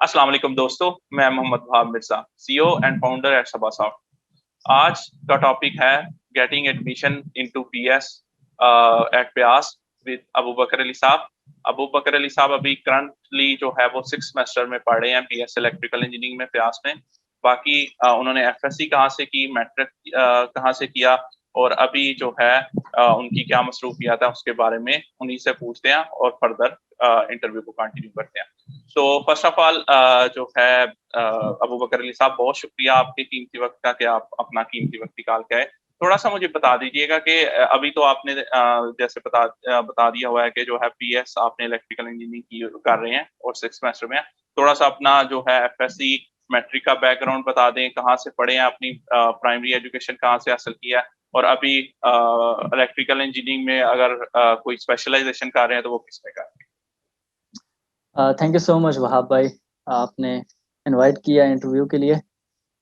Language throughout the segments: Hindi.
अस्सलाम वालेकुम दोस्तों, मैं Mohammad Wahab Mirza, CEO and founder at Saba soft. आज का टॉपिक है getting admission into PIEAS at ब्यास विद अबू बकर अली साहब। अबू बकर अली साहब अभी करंटली जो है वो 6 सेमेस्टर में पढ़ रहे हैं पीएस इलेक्ट्रिकल इंजीनियरिंग में ब्यास में। बाकी उन्होंने एफएससी कहाँ से की, मैट्रिक कहाँ से किया और अभी जो है उनकी क्या मसरूफियात है उसके बारे में उन्हीं से पूछते हैं और फर्दर इंटरव्यू को कंटिन्यू करते हैं। तो फर्स्ट ऑफ ऑल जो है अबू बकर अली साहब, बहुत शुक्रिया आपके कीमती वक्त का कि आप अपना कीमती वक्त निकाल के आए। थोड़ा सा मुझे बता दीजिएगा कि अभी तो आपने जैसे बता दिया हुआ है कि जो है पीएस आपने इलेक्ट्रिकल इंजीनियरिंग कर रहे हैं और 6 सेमेस्टर में। थोड़ा सा अपना जो है एफएससी मैट्रिक का बैकग्राउंड बता दें, कहाँ से पढ़े हैं, अपनी प्राइमरी एजुकेशन कहाँ से हासिल किया है और अभी इलेक्ट्रिकल इंजीनियरिंग में अगर कोई स्पेशलाइजेशन कर रहे हैं तो वो किस में कर रहे हैं। Thank you so much Wahab भाई, आपने इनवाइट किया इंटरव्यू के लिए।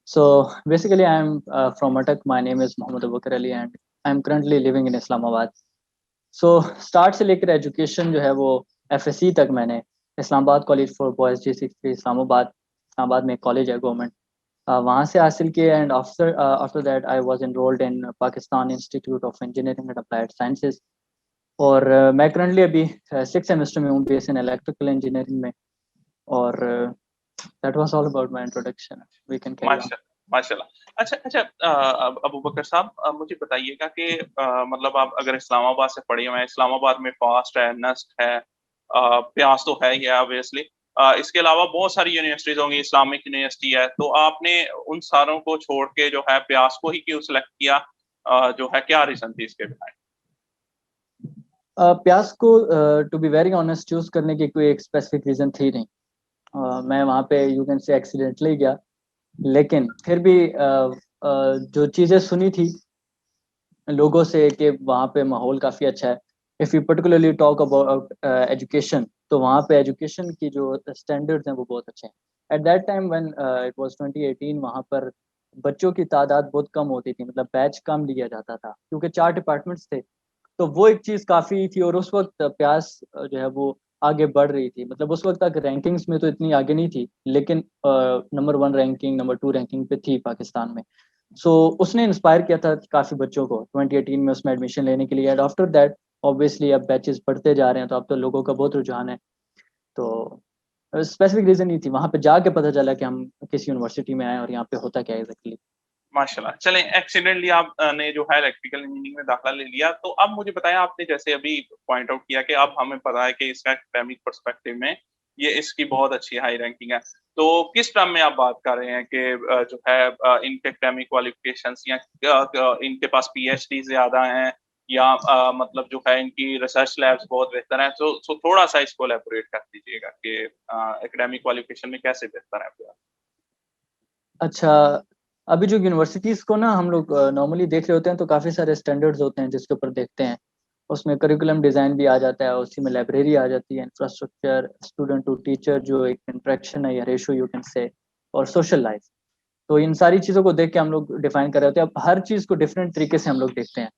So basically I am from Attock, my name is Mohammad Abu Bakar Ali and I am currently living in Islamabad. So start से लेकर एजुकेशन जो है वो एफएससी तक मैंने Islamabad college for boys G63 Islamabad में कॉलेज है गवर्नमेंट, वहाँ से हासिल किए। And after that I was enrolled in Pakistan institute of engineering and applied sciences. और मैं करंटली अभी 6 सेमेस्टर में हूँ बीएससी इन इलेक्ट्रिकल इंजीनियरिंग में। और that was all about my introduction. We can carry on. माशाल्लाह। अच्छा अच्छा, अबू बकर साहब, मुझे बताइएगा कि मतलब आप अगर इस्लामाबाद से पढ़े हुए हैं, इस्लामाबाद में फास्ट है, नस्ट है, प्यास तो है ही ऑब्वियसली, इसके अलावा बहुत सारी यूनिवर्सिटीज होंगी, इस्लामिक यूनिवर्सिटी है, तो आपने उन सारों को छोड़ के जो है प्यास को ही क्यों सिलेक्ट किया, जो है क्या रीजन थी इसके बिहाइंड? प्यास को to be very honest choose करने की कोई एक स्पेसिफिक रीजन थी नहीं। मैं वहाँ पे यू कैन से एक्सीडेंटली गया, लेकिन फिर भी जो चीज़ें सुनी थी लोगों से कि वहाँ पे माहौल काफ़ी अच्छा है। If you particularly talk about education, तो वहाँ पे एजुकेशन की जो स्टैंडर्ड्स हैं वो बहुत अच्छे हैं। At that time when it was 2018, वहाँ पर बच्चों की तादाद बहुत कम होती थी, मतलब बैच कम लिया जाता था क्योंकि 4 डिपार्टमेंट्स थे। तो वो एक चीज़ काफ़ी थी और उस वक्त प्यास जो है वो आगे बढ़ रही थी। मतलब उस वक्त तक रैंकिंग्स में तो इतनी आगे नहीं थी, लेकिन नंबर 1 रैंकिंग, नंबर 2 रैंकिंग पे थी पाकिस्तान में। सो उसने इंस्पायर किया था काफ़ी बच्चों को 2018 में उसमें एडमिशन लेने के लिए। एंड आफ्टर दैट ऑब्वियसली अब बैचेस बढ़ते जा रहे हैं, तो अब तो लोगों का बहुत रुझान है। तो स्पेसिफिक रीज़न नहीं थी, वहाँ पे जाके पता चला कि हम किस यूनिवर्सिटी में आए और यहाँ पे होता क्या है एग्जैक्टली। माशाल्लाह। चलें, एक्सीडेंटली आप ने जो है इलेक्ट्रिकल इंजीनियरिंग में दाखिला ले लिया, तो अब मुझे बताएं, आपने जैसे अभी पॉइंट आउट किया कि अब हमें पता है कि इसका एकेडमिक पर्सपेक्टिव में ये इसकी बहुत अच्छी हाई रैंकिंग है। तो किस टर्म में आप बात कर रहे हैं कि जो है इनके एकेडमिक क्वालिफिकेशंस या इनके पास पीएचडी ज़्यादा हैं या मतलब जो है इनकी रिसर्च लैब्स बहुत बेहतर हैं? सो थोड़ा-सा इसको इलैबोरेट कर दीजिएगा कि एकेडमिक क्वालिफिकेशन में कैसे बेहतर है आपके? अच्छा, अभी जो यूनिवर्सिटीज़ को ना हम लोग नॉर्मली देख रहे होते हैं तो काफ़ी सारे स्टैंडर्ड्स होते हैं जिसके ऊपर देखते हैं। उसमें करिकुलम डिज़ाइन भी आ जाता है, उसी में लाइब्रेरी आ जाती है, इंफ्रास्ट्रक्चर, स्टूडेंट टू टीचर जो एक इंटरेक्शन है या रेशियो यू कैन से, और सोशल लाइफ। तो इन सारी चीज़ों को देख के हम लोग डिफाइन कर रहे होते हैं। अब हर चीज़ को डिफरेंट तरीके से हम लोग देखते हैं।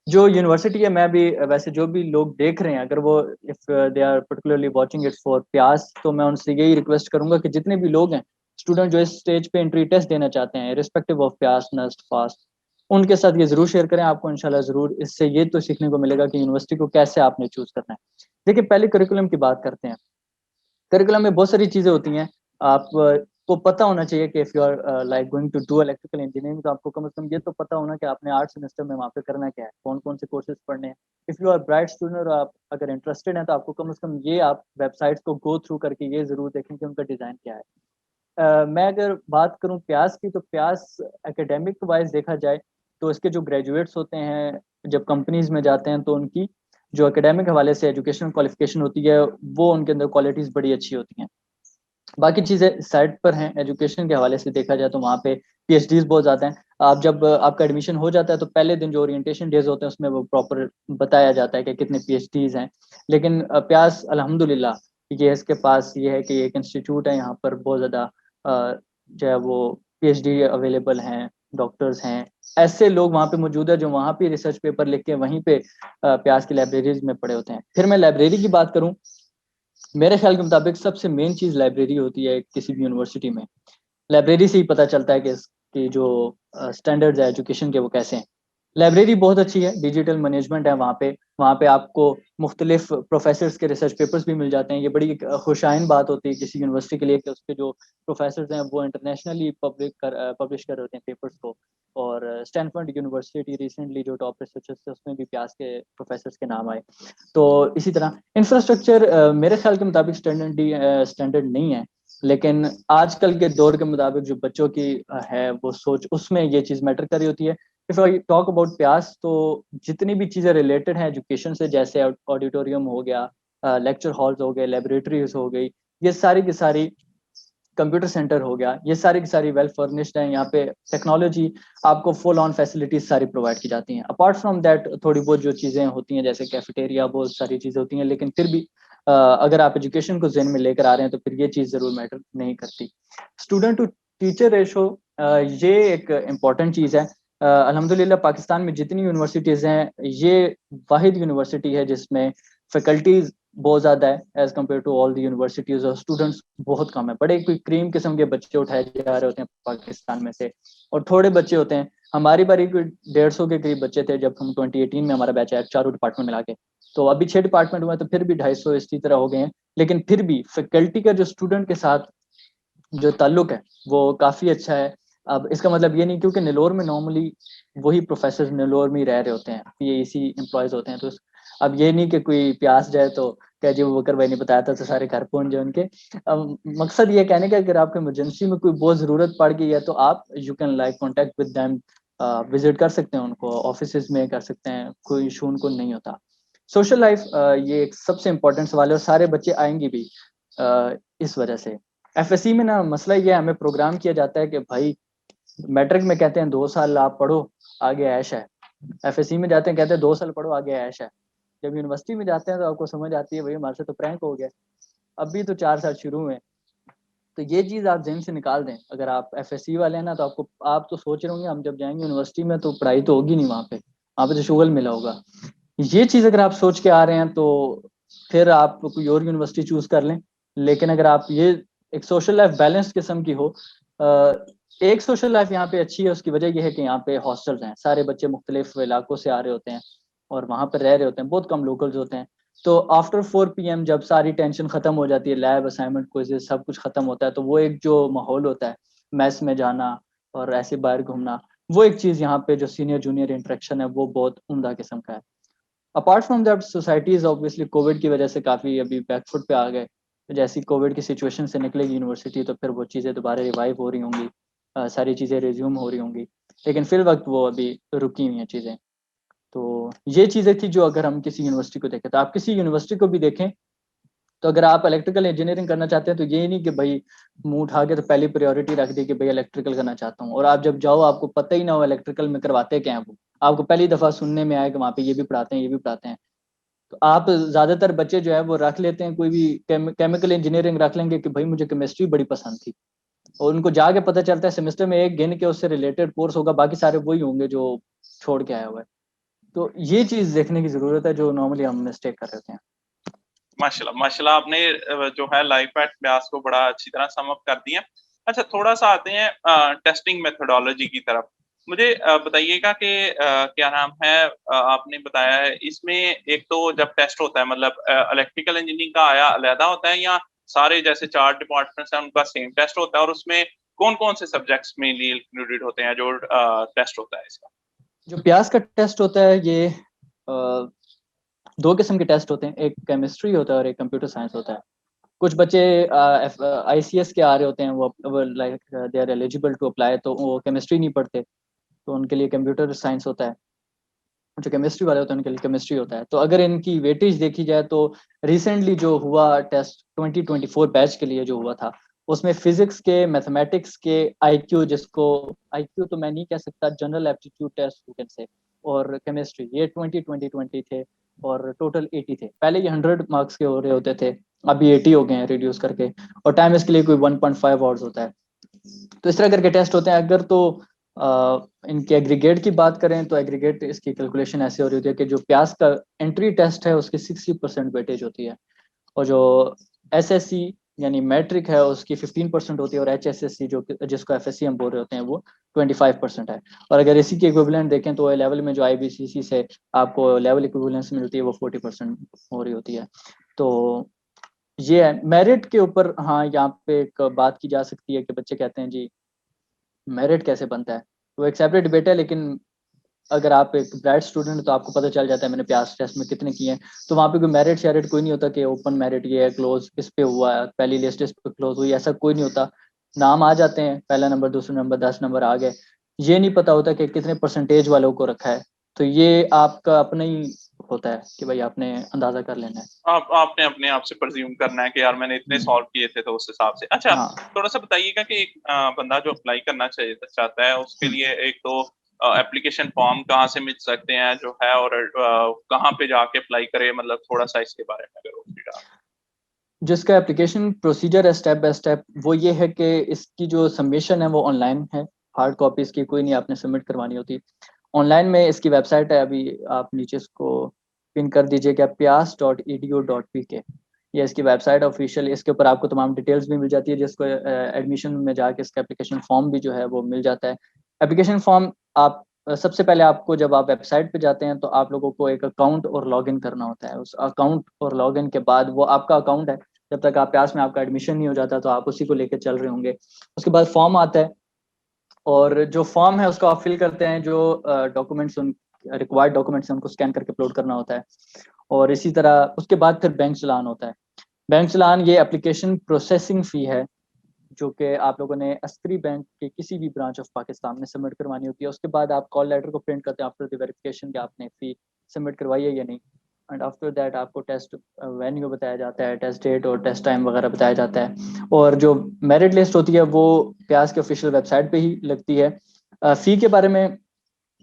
जो यूनिवर्सिटी है, मैं भी वैसे जो भी लोग देख रहे हैं, अगर वो if they are particularly watching it for प्यास, तो मैं उनसे यही रिक्वेस्ट करूंगा कि जितने भी लोग हैं, स्टूडेंट जो इस स्टेज पे एंट्री टेस्ट देना चाहते हैं रिस्पेक्टिव ऑफ प्यास, नस्ट, फास्ट, उनके साथ ये जरूर शेयर करें। आपको इंशाल्लाह जरूर इससे ये तो सीखने को मिलेगा कि यूनिवर्सिटी को कैसे आपने चूज करना है। देखिए, पहले करिकुलम की बात करते हैं। करिकुलम में बहुत सारी चीजें होती हैं। आप को पता होना चाहिए कि if you are like going to do electrical engineering, तो आपको कम से कम ये तो पता होना कि आपने 8 सेमेस्टर में वहाँ पे करना क्या है, कौन कौन से कोर्सेज पढ़ने हैं। If you are bright student और आप अगर इंटरेस्टेड हैं, तो आपको कम से कम ये आप वेबसाइट्स को गो थ्रू करके ये जरूर देखें कि उनका डिजाइन क्या है। मैं अगर बात करूं प्यास की, तो प्यास एकेडमिक वाइज देखा जाए तो इसके जो ग्रेजुएट्स होते हैं जब कंपनीज में जाते हैं, तो उनकी जो एकेडमिक हवाले से एजुकेशन क्वालिफिकेशन होती है वो उनके अंदर क्वालिटीज़ बड़ी अच्छी होती हैं। बाकी चीज़ें साइड पर हैं। एजुकेशन के हवाले से देखा जाए तो वहाँ पे पीएचडीज बहुत ज़्यादा हैं। आप जब आपका एडमिशन हो जाता है तो पहले दिन जो ओरिएंटेशन डेज होते हैं उसमें वो प्रॉपर बताया जाता है कि कितने पीएचडीज हैं। लेकिन प्यास अल्हम्दुलिल्लाह ये इसके पास ये है कि एक इंस्टीट्यूट है, यहाँ पर बहुत ज़्यादा जो है वो पीएचडी अवेलेबल हैं, डॉक्टर्स हैं, ऐसे लोग वहाँ पे मौजूद है जो वहाँ पे रिसर्च पेपर लिख के वहीं पे प्यास की लाइब्रेरीज में पढ़े होते हैं। फिर मैं लाइब्रेरी की बात करूँ मेरे ख्याल के मुताबिक सबसे मेन चीज़ लाइब्रेरी होती है किसी भी यूनिवर्सिटी में। लाइब्रेरी से ही पता चलता है कि इसकी जो स्टैंडर्ड्स है एजुकेशन के वो कैसे हैं। लाइब्रेरी बहुत अच्छी है, डिजिटल मैनेजमेंट है वहाँ पे आपको मुख्तलिफ प्रोफेसर्स के रिसर्च पेपर्स भी मिल जाते हैं। ये बड़ी एक खुशाइन बात होती है किसी यूनिवर्सिटी के लिए कि उसके जो प्रोफेसर्स हैं वो इंटरनेशनली पब्लिश कर रहे होते हैं पेपर्स को। और स्टैनफोर्ड यूनिवर्सिटी रिसेंटली जो टॉप रिसर्चर्स थे उसमें भी प्यास के प्रोफेसर्स के नाम आए। तो इसी तरह इंफ्रास्ट्रक्चर मेरे ख्याल के मुताबिक स्टैंडर्ड नहीं है, लेकिन आजकल के दौर के मुताबिक जो बच्चों की है वो सोच, उसमें ये चीज़ मैटर कर रही होती है। इफ आई टॉक अबाउट प्यास, तो जितनी भी चीज़ें रिलेटेड हैं एजुकेशन से, जैसे ऑडिटोरियम हो गया, लेक्चर हॉल्स हो गए, लाइब्रेटरीज हो गई, ये सारी की सारी, कंप्यूटर सेंटर हो गया, ये सारी की सारी वेल फर्निश्ड हैं। यहाँ पे टेक्नोलॉजी आपको फुल ऑन फैसिलिटीज सारी प्रोवाइड की जाती हैं। अपार्ट फ्रॉम दैट थोड़ी बहुत जो चीज़ें होती हैं जैसे कैफेटेरिया, बहुत सारी चीज़ें होती हैं, लेकिन फिर भी अगर आप एजुकेशन को जेन में लेकर आ रहे हैं तो फिर ये चीज़ ज़रूर मैटर नहीं करती। स्टूडेंट टू टीचर रेशो, ये एक इम्पॉर्टेंट चीज़ है। अल्हम्दुलिल्लाह पाकिस्तान में जितनी यूनिवर्सिटीज़ हैं, ये वाहिद यूनिवर्सिटी है जिसमें फैकल्टीज बहुत ज़्यादा है as compare to all the universities, और स्टूडेंट्स बहुत कम है। बड़े कोई क्रीम किस्म के बच्चे उठाए जा रहे होते हैं पाकिस्तान में से, और थोड़े बच्चे होते हैं। हमारी बारी कोई 150 के करीब बच्चे थे जब हम 2018 में हमारा बैच आया, चारों डिपार्टमेंट मिला के। तो अभी 6 डिपार्टमेंट हुए तो फिर भी 250 इसी तरह हो गए हैं। लेकिन फिर भी फैकल्टी का जो स्टूडेंट के साथ जो ताल्लुक है वो काफ़ी अच्छा है। अब इसका मतलब ये नहीं, क्योंकि नेलोर में नॉर्मली वही प्रोफेसर नेलोर में ही रह रहे होते हैं, ये इसी एम्प्लॉयज होते हैं। तो अब ये नहीं कि कोई प्यास जाए तो क्या जी वो बकर भाई ने बताया था तो सारे घर पहुंच जाए उनके। अब मकसद ये कहने का, अगर आपको इमरजेंसी में कोई बहुत ज़रूरत पड़ गई है तो आप you can like contact with them, visit कर सकते हैं उनको, ऑफिस में कर सकते हैं, कोई इशू उनको नहीं होता। सोशल लाइफ, ये एक सबसे इम्पोर्टेंट सवाल है, और सारे बच्चे आएंगे भी इस वजह से। एफएससी में ना मसला ये है, हमें प्रोग्राम किया जाता है कि भाई मैट्रिक में कहते हैं 2 साल आप पढ़ो, आगे ऐश है। एफएससी में जाते हैं कहते हैं 2 साल पढ़ो, आगे ऐश है। जब यूनिवर्सिटी में जाते हैं तो आपको समझ आती है भाई हमारे से तो प्रैंक हो गया, अभी तो 4 साल शुरू हुए। तो ये चीज़ आप जेहन से निकाल दें। अगर आप एफएससी वाले हैं ना, तो आप तो सोच रहे होंगे हम जब जाएंगे यूनिवर्सिटी में तो पढ़ाई तो होगी नहीं वहाँ पे तो शुगल मिला होगा। ये चीज़ अगर आप सोच के आ रहे हैं तो फिर आप कोई और यूनिवर्सिटी चूज कर लें। लेकिन अगर आप ये एक सोशल लाइफ बैलेंस किस्म की हो, एक सोशल लाइफ यहाँ पे अच्छी है, उसकी वजह यह है कि यहाँ पे हॉस्टल्स हैं, सारे बच्चे मुख्तलिफ इलाकों से आ रहे होते हैं और वहाँ पर रह रहे होते हैं, बहुत कम लोकल्स होते हैं। तो आफ्टर 4 PM जब सारी टेंशन खत्म हो जाती है, लैब असाइनमेंट क्विज़ेस सब कुछ खत्म होता है, तो वो एक जो माहौल होता है मैस में जाना और ऐसे बाहर घूमना, वो एक चीज़ यहाँ पे जो सीनियर जूनियर इंटरेक्शन है वो बहुत उम्दा किस्म का है। Apart from that societies obviously Covid की वजह से काफ़ी अभी बैकफुट पे आ गए। तो जैसी कोविड की सिचुएशन से निकलेगी यूनिवर्सिटी तो फिर वो चीज़ें दोबारा रिवाइव हो रही होंगी, सारी चीज़ें रिज्यूम हो रही होंगी। लेकिन फिर वक्त वो अभी रुकी हुई हैं चीज़ें। तो ये चीज़ें थी जो अगर हम किसी यूनिवर्सिटी को देखें, तो आप किसी यूनिवर्सिटी को भी देखें, तो अगर आप इलेक्ट्रिकल इंजीनियरिंग करना चाहते हैं तो ये नहीं कि भाई मुंह उठा के तो पहली प्रायोरिटी रख दी कि भाई इलेक्ट्रिकल करना चाहता हूँ, और आप जब जाओ आपको पता ही ना हो इलेक्ट्रिकल में करवाते क्या है वो। आपको पहली दफा सुनने में आया कि वहाँ पे ये भी पढ़ाते हैं, ये भी पढ़ाते हैं। तो आप ज्यादातर बच्चे जो है वो रख लेते हैं, कोई भी केमिकल इंजीनियरिंग रख लेंगे कि भाई मुझे केमिस्ट्री बड़ी पसंद थी, और उनको जाके पता चलता है सेमेस्टर में एक गिन के उससे रिलेटेड कोर्स होगा, बाकी सारे वही होंगे जो छोड़ के आया हुआ है। तो ये चीज देखने की जरूरत है जो नॉर्मली हम मिस्टेक कर रहे हैं। माशाल्लाह माशाल्लाह, आपने जो है लाइफ एट ब्यास को बड़ा अच्छी तरह सम अप कर दिया। अच्छा, थोड़ा सा आते हैं टेस्टिंग मेथोडोलॉजी की तरफ। मुझे बताइएगा कि क्या नाम है, आपने बताया है इसमें एक तो जब टेस्ट होता है मतलब इलेक्ट्रिकल इंजीनियरिंग का आया अलहदा होता है, या सारे जैसे 4 डिपार्टमेंट्स हैं उनका सेम टेस्ट होता है, और उसमें कौन-कौन से सब्जेक्ट्स मेनली इंक्लूडेड होते हैं जो टेस्ट होता है इसका? जो प्यास का टेस्ट होता है ये दो किस्म के टेस्ट होते हैं, एक केमिस्ट्री होता है और एक कंप्यूटर साइंस होता है। कुछ बच्चे आईसीएस के आ रहे होते हैं, वो like they are eligible to apply, तो वो केमिस्ट्री नहीं पढ़ते, तो उनके लिए कंप्यूटर साइंस होता है। जो केमिस्ट्री वाले होते हैं उनके लिए केमिस्ट्री होता है। तो अगर इनकी वेटेज देखी जाए तो रिसेंटली जो हुआ टेस्ट 2024 बैच के लिए जो हुआ था, उसमें फिजिक्स के, मैथमेटिक्स के, आईक्यू, जिसको आईक्यू तो मैं नहीं कह सकता, general aptitude test you can say, और केमिस्ट्री, ये 20 थे और टोटल 80 थे। पहले ये 100 मार्क्स के हो रहे होते थे, अभी 80 हो गए हैं रिड्यूस करके, और टाइम इसके लिए कोई 1.5 आवर्स होता है। तो इस तरह करके टेस्ट होते हैं। अगर तो इनके एग्रीगेट की बात करें तो एग्रीगेट इसकी कैलकुलेशन ऐसे हो रही होती है कि जो प्यास का एंट्री टेस्ट है उसकी 60% वेटेज होती है, और जो SSC यानी मैट्रिक है उसकी 15% होती है, और HSSC जो जिसको FSC हम बोल रहे होते हैं वो 25% है। और अगर इसी के इक्विवेलेंट देखें तो लेवल में जो IBCC से आपको लेवल इक्विवेलेंस मिलती है वो 40% हो रही होती है। तो ये है मेरिट के ऊपर। हाँ, यहाँ पे एक बात की जा सकती है कि बच्चे कहते हैं जी मेरिट कैसे बनता है, तो एक सेपरेट डिबेट है, लेकिन अगर आप एक ब्राइट स्टूडेंट तो आपको पता चल जाता है मैंने प्यास टेस्ट में कितने किए हैं। तो वहाँ पे कोई मेरिट शेरिट कोई नहीं होता कि ओपन मेरिट ये है, क्लोज इस पे हुआ है, पहली लिस्ट इस पे क्लोज हुई, ऐसा कोई नहीं होता। नाम आ जाते हैं, पहला नंबर, दूसरा नंबर, 10 नंबर आ गए। ये नहीं पता होता कि कितने परसेंटेज वालों को रखा है। तो ये आपका अपना ही होता है कि भाई आपने अंदाजा कर लेना है। आपने अपने आप से प्रिज्यूम करना है कि यार मैंने इतने हम्म, सॉल्व किए थे तो उस हिसाब से। अच्छा, हाँ। थोड़ा सा बताइएगा कि एक बंदा जो अप्लाई करना चाहिए चाहता है उसके हम्म। लिए एक तो एप्लीकेशन फॉर्म कहाँ से मिल सकते हैं जो है, और कहाँ पे जाके अप्लाई करे, मतलब थोड़ा सा इसके बारे में अगर रोशनी डाल। जिसका एप्लीकेशन प्रोसीजर है स्टेप बाय स्टेप, वो ये है कि इसकी जो सबमिशन है वो ऑनलाइन है। हार्ड कॉपी इसकी कोई नहीं आपने सबमिट करवानी होती। ऑनलाइन में इसकी वेबसाइट है, अभी आप नीचे इसको पिन कर दीजिएगा, pyas.edu.pk। ये इसकी वेबसाइट ऑफिशियल, इसके ऊपर आपको तमाम डिटेल्स भी मिल जाती है, जिसको एडमिशन में जाके इसका एप्लीकेशन फॉर्म भी जो है वो मिल जाता है। एप्लीकेशन फॉर्म आप सबसे पहले आपको जब आप वेबसाइट पे जाते हैं तो आप लोगों को एक अकाउंट और लॉगिन करना होता है। उस अकाउंट और लॉगिन के बाद वो आपका अकाउंट है, जब तक आप प्यास में आपका एडमिशन नहीं हो जाता तो आप उसी को लेकर चल रहे होंगे। उसके बाद फॉर्म आता है, और जो फॉर्म है उसको आप फिल करते हैं, जो डॉक्यूमेंट्स उन रिक्वायर्ड डॉक्यूमेंट्स हैं उनको स्कैन करके अपलोड करना होता है। और इसी तरह उसके बाद फिर बैंक चलान होता है। बैंक चलान ये एप्लीकेशन प्रोसेसिंग फ़ी है, जो कि आप लोगों ने अस्करी बैंक के किसी भी ब्रांच ऑफ पाकिस्तान में सबमिट करवानी होती है। उसके बाद आप कॉल लेटर को प्रिंट करते हैं आफ्टर द वेरिफिकेशन कि आपने फ़ी सबमिट करवाई है या नहीं। एंड आफ्टर दैट आपको टेस्ट वेन्यू बताया जाता है, टेस्ट डेट और टेस्ट टाइम वगैरह बताया जाता है। और जो मेरिट लिस्ट होती है वो प्यास के ऑफिशियल वेबसाइट पे ही लगती है। फ़ी के बारे में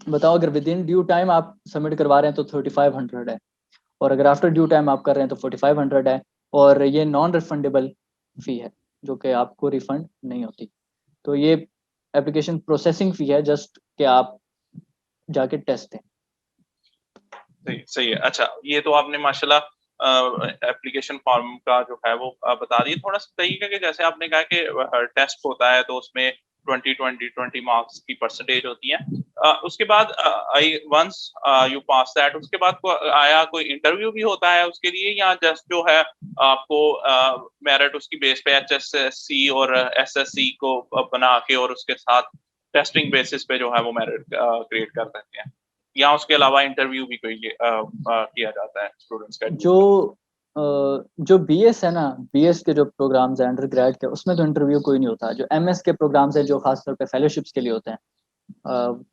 बताओ, अगर विद इन ड्यू टाइम आप सबमिट करवा रहे हैं तो 3500 है, और अगर आफ्टर ड्यू टाइम आप कर रहे हैं तो 4500 है। और ये नॉन रिफंडेबल फ़ी है, जो कि आपको रिफंड नहीं होती। तो ये एप्लीकेशन प्रोसेसिंग फ़ी है, जस्ट कि आप जाके टेस्ट दें। सही सही है। अच्छा, ये तो आपने माशाल्लाह एप्लीकेशन फॉर्म का जो है वो बता दिया। थोड़ा सा बताइएगा कि जैसे आपने कहा कि टेस्ट होता है तो उसमें 20 मार्क्स की परसेंटेज होती है। उसके बाद I once you pass that, उसके बाद कोई इंटरव्यू भी होता है उसके लिए, या जस्ट जो है आपको मेरिट उसकी बेस पे HSSC और SSC को बना के और उसके साथ टेस्टिंग बेसिस पे जो है वो मेरिट क्रिएट कर देते हैं, या उसके अलावा इंटरव्यू भी कोई किया जाता है स्टूडेंट्स का जो एडमिशन? जो BS है ना, BS के जो प्रोग्राम्स हैं अंडर ग्रेड के, उसमें तो इंटरव्यू कोई नहीं होता। जो MS के प्रोग्राम्स हैं जो खासतौर पे फेलोशिप्स के लिए होते हैं,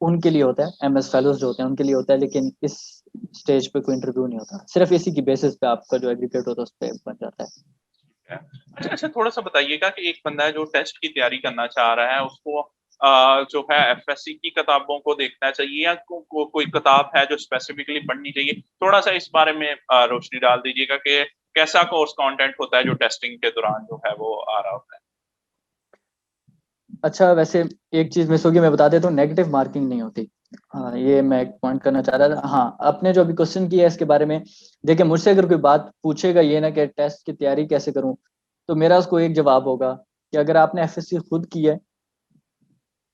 उनके लिए होता है। MS फेलोज जो होते हैं उनके लिए होता है, लेकिन इस स्टेज पे कोई इंटरव्यू नहीं होता। सिर्फ इसी की बेसिस पे आपका जो एग्रीगेट होता है उस पर बन जाता है। अच्छा अच्छा, थोड़ा सा बताइएगा कि एक बंदा है जो टेस्ट की तैयारी करना चाह रहा है, उसको जो है FSC की किताबों को देखना चाहिए, या कोई किताब है जो स्पेसिफिकली पढ़नी चाहिए? थोड़ा सा इस बारे में रोशनी डाल दीजिएगा कि कैसा कोर्स कंटेंट होता है जो टेस्टिंग के दौरान जो है वो आ रहा होता है। अच्छा, वैसे एक चीज मिस होगी, मैं बता देता हूँ, नेगेटिव मार्किंग नहीं होती। हाँ, ये मैं एक पॉइंट करना चाह रहा था। हाँ, आपने जो अभी क्वेश्चन किया है इसके बारे में, देखिए मुझसे अगर कोई बात पूछेगा ये ना कि टेस्ट की तैयारी कैसे करूं, तो मेरा उसको एक जवाब होगा कि अगर आपने FSC खुद की है,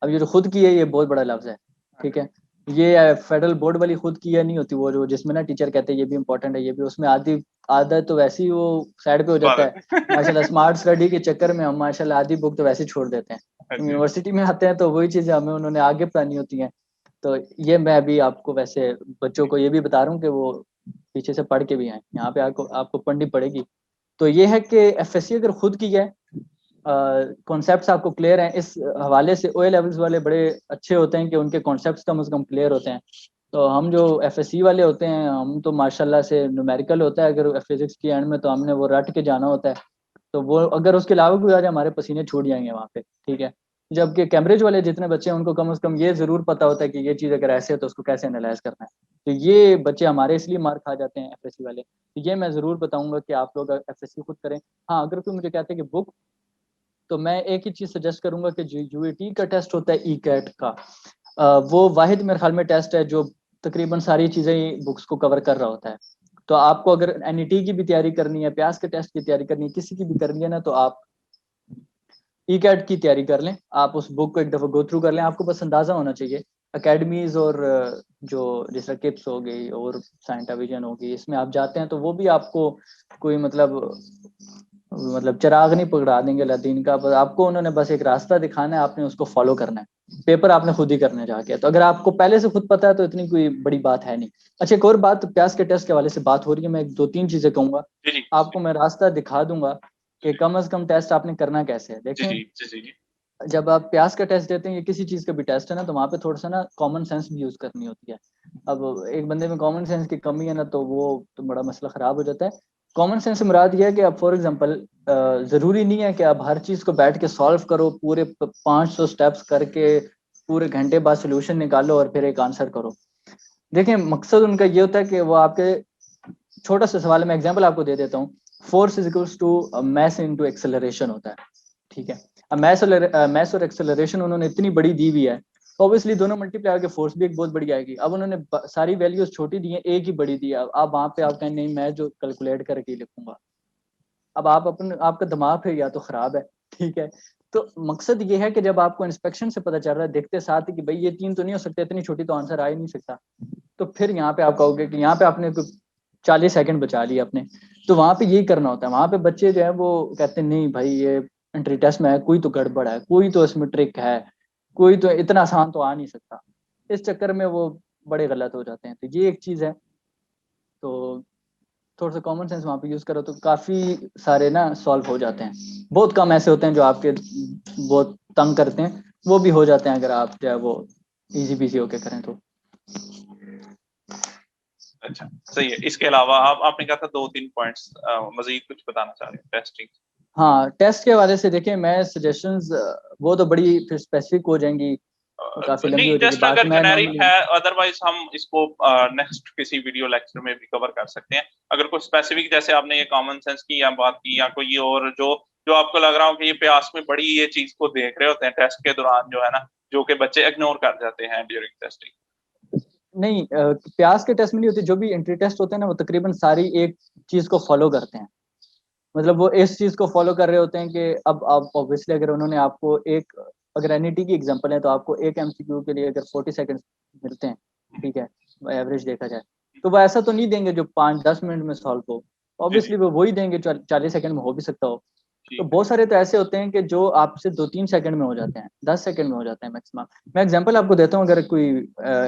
अब ये जो खुद की है ये बहुत बड़ा लफ्ज है, ठीक है। ये फेडरल बोर्ड वाली खुद की है नहीं होती, वो जो जिसमें ना टीचर कहते हैं ये भी इंपॉर्टेंट है, ये भी, उसमें आधी आधा तो वैसे ही वो साइड पे हो जाता है। माशाल्लाह स्मार्ट स्टडी के चक्कर में हम माशाल्लाह आधी बुक तो वैसे ही छोड़ देते हैं। हाँ जी। यूनिवर्सिटी में आते हैं तो वही चीजें हमें उन्होंने आगे पढ़ानी होती हैं। तो ये मैं अभी आपको वैसे बच्चों को ये भी बता रहा हूँ कि वो पीछे से पढ़ के भी आए, यहाँ पे आपको आपको पढ़नी पड़ेगी। तो ये है कि FSC अगर खुद की है, कॉन्सेप्ट्स आपको क्लियर हैं, इस हवाले से OA लेवल्स वाले बड़े अच्छे होते हैं कि उनके कॉन्सेप्ट्स कम से कम क्लियर होते हैं। तो हम जो FSC वाले होते हैं, हम तो माशाल्लाह से न्यूमेरिकल होता है, अगर फिजिक्स की एंड में तो हमने वो रट के जाना होता है। तो वो अगर उसके अलावा कोई आ जाए हमारे पसीने छूट जाएंगे वहाँ पे, ठीक है। जबकि कैम्ब्रिज वाले जितने बच्चे हैं उनको कम से कम ये जरूर पता होता है कि ये चीज़ अगर ऐसे है तो उसको कैसे एनालाइज करना है। तो ये बच्चे हमारे इसलिए मार खा जाते हैं FSC वाले। तो ये मैं जरूर बताऊंगा कि आप लोग FSC खुद करें। हाँ, अगर कोई मुझे कहते हैं कि बुक, तो मैं एक ही चीज सजेस्ट करूंगा कि जो UAT का टेस्ट होता है ECAT का, वो वाहिद मेरे ख्याल में टेस्ट है जो तकरीबन सारी चीजें बुक्स को कवर कर रहा होता है। तो आपको अगर एनईटी की भी तैयारी करनी है, प्यास के टेस्ट की तैयारी करनी है, किसी की भी करनी है ना, तो आप ई कैट की तैयारी कर लें, आप उस बुक को एक दफा गो थ्रू कर लें। आपको बस अंदाजा होना चाहिए अकेडमीज और जो जैसे किप्स हो गई और साइंटाविजन होगी, इसमें आप जाते हैं तो वो भी आपको कोई मतलब चिराग नहीं पकड़ा देंगे लादीन का, बस आपको उन्होंने बस एक रास्ता दिखाना है, आपने उसको फॉलो करना है, पेपर आपने खुद ही करने जाके। तो अगर आपको पहले से खुद पता है तो इतनी कोई बड़ी बात है नहीं। अच्छा, एक और बात, प्यास के टेस्ट के हवाले से बात हो रही है, मैं एक दो तीन चीजें कहूंगा, जी जी आपको मैं रास्ता दिखा दूंगा कि कम से कम टेस्ट आपने करना कैसे है। जी देखें, जी जी जी जी जब आप प्यास का टेस्ट देते हैं या किसी चीज का भी टेस्ट है ना, तो वहाँ पे थोड़ा सा ना कॉमन सेंस भी यूज करनी होती है। अब एक बंदे में कॉमन सेंस की कमी है ना, तो वो तो बड़ा मसला खराब हो जाता है। कॉमन सेंस से मुराद ये है कि आप फॉर एग्जांपल जरूरी नहीं है कि आप हर चीज को बैठ के सॉल्व करो, पूरे 500 स्टेप्स करके पूरे घंटे बाद सोल्यूशन निकालो और फिर एक आंसर करो। देखिए, मकसद उनका ये होता है कि वो आपके छोटा सा सवाल में एग्जाम्पल आपको दे देता हूँ, force is equals to mass into acceleration होता है, ठीक है। अब मैस और एक्सेलरेशन उन्होंने इतनी बड़ी दी हुई है, ऑब्वियसली दोनों मल्टीप्लाई करके फोर्स भी एक बहुत बड़ी आएगी। अब उन्होंने सारी वैल्यूज छोटी दी है, एक ही बड़ी दी है। अब वहां पे आप कहें नहीं, मैं जो कैलकुलेट करके ही लिखूंगा। अब आप अपने आपका दिमाग है या तो खराब है, ठीक है। तो मकसद ये है कि जब आपको इंस्पेक्शन से पता चल रहा है, देखते साथ ही कि भाई ये तीन तो नहीं हो सकते, इतनी छोटी तो आंसर आ ही नहीं सकता, तो फिर यहाँ पे आप कहोगे कि यहाँ पे आपने 40 सेकंड बचा लिए अपने। तो वहां पे यही करना होता है। वहां पे बच्चे जो है वो कहते हैं नहीं भाई, ये एंट्री टेस्ट में है, कोई तो गड़बड़ है, कोई तो इसमें ट्रिक है, कोई तो इतना आसान तो आ नहीं सकता। इस चक्कर में वो बड़े गलत हो जाते हैं। तो ये एक चीज है। तो थोड़ा सा कॉमन सेंस वहां पे यूज करो तो काफी सारे ना सॉल्व हो जाते हैं। बहुत कम ऐसे होते हैं जो आपके बहुत तंग करते हैं, वो भी हो जाते हैं अगर आप जो है वो इजी बिजी होके करें तो। अच्छा, सही है। इसके अलावा आप आपने कहा था दो तीन पॉइंट्स मजीद कुछ बताना चाह रहे हैं टेस्टिंग? हाँ, टेस्ट के हवाले से देखिए, मैं सजेशंस वो तो बड़ी फिर स्पेसिफिक हो जाएंगी, तो काफी लंबी नहीं, हो जाएगी जस्ट बात। अगर मैं जेनेरिक नॉर्मली है, अदरवाइज हम इसको नेक्स्ट किसी वीडियो लेक्चर में भी कवर कर सकते हैं। अगर कोई स्पेसिफिक, जैसे आपने ये कॉमन सेंस की या बात की, या कोई और जो जो आपको लग रहा हो कि ये प्यास में बड़ी ये चीज को देख रहे होते हैं टेस्ट के दौरान, जो है ना, जो कि बच्चे इग्नोर कर जाते हैं ड्यूरिंग टेस्टिंग। नहीं, प्यास के टेस्ट में नहीं होती, जो भी एंट्री टेस्ट होते हैं ना, वो तकरीबन सारी एक चीज को फॉलो करते हैं। मतलब वो इस चीज को फॉलो कर रहे होते हैं कि अब आप ऑब्वियसली अगर उन्होंने आपको एक, अगर एनईटी की एग्जांपल है तो आपको एक एमसीक्यू के लिए अगर 40 सेकंड मिलते हैं, ठीक है, एवरेज देखा जाए, तो वो ऐसा तो नहीं देंगे जो 5-10 मिनट में सॉल्व हो। जी जी ऑब्वियसली वो वही देंगे 40 सेकंड में, हो भी सकता हो। तो ठीक है। बहुत सारे तो ऐसे होते हैं कि जो आपसे 2-3 सेकंड में हो जाते हैं, 10 सेकंड में हो जाते हैं मैक्सिमम। मैं एग्जांपल आपको देता हूँ, अगर कोई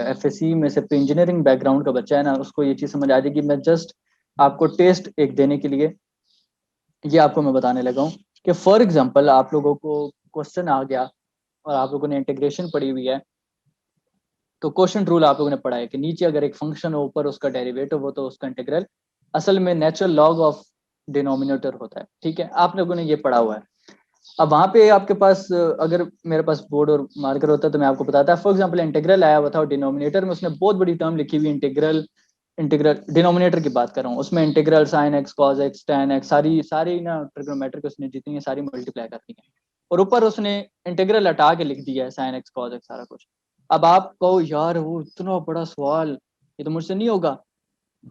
एफएससी में से इंजीनियरिंग बैकग्राउंड का बच्चा है ना, उसको ये चीज समझ आ जाएगी। मैं जस्ट आपको टेस्ट एक देने के लिए ये आपको मैं बताने लगा हूँ कि फॉर एग्जांपल आप लोगों को क्वेश्चन आ गया और आप लोगों ने इंटीग्रेशन पढ़ी हुई है, तो क्वेश्चन रूल आप लोगों ने पढ़ा है कि नीचे अगर एक फंक्शन हो, ऊपर उसका डेरिवेटिव हो, तो उसका इंटीग्रल असल में नेचुरल लॉग ऑफ डिनोमिनेटर होता है, ठीक है। आप लोगों ने ये पढ़ा हुआ है। अब वहां पे आपके पास अगर मेरे पास बोर्ड और मार्कर होता तो मैं आपको बताता। फॉर एग्जांपल इंटीग्रल आया हुआ था और डिनोमिनेटर में उसने बहुत बड़ी टर्म लिखी हुई, इंटीग्रल, इंटीग्रल डिनोमिनेटर की बात कर रहा हूँ, उसमें integral sine x cos x ten x सारी सारी ना ट्रिग्नोमेट्रिक उसने जितनी है सारी मल्टीप्लाई कर दी है, और ऊपर उसने इंटीग्रल हटा के लिख दिया है साइन एक्स कॉस एक्स सारा कुछ। अब आप कहो यार वो इतना बड़ा सवाल, ये तो मुझसे नहीं होगा।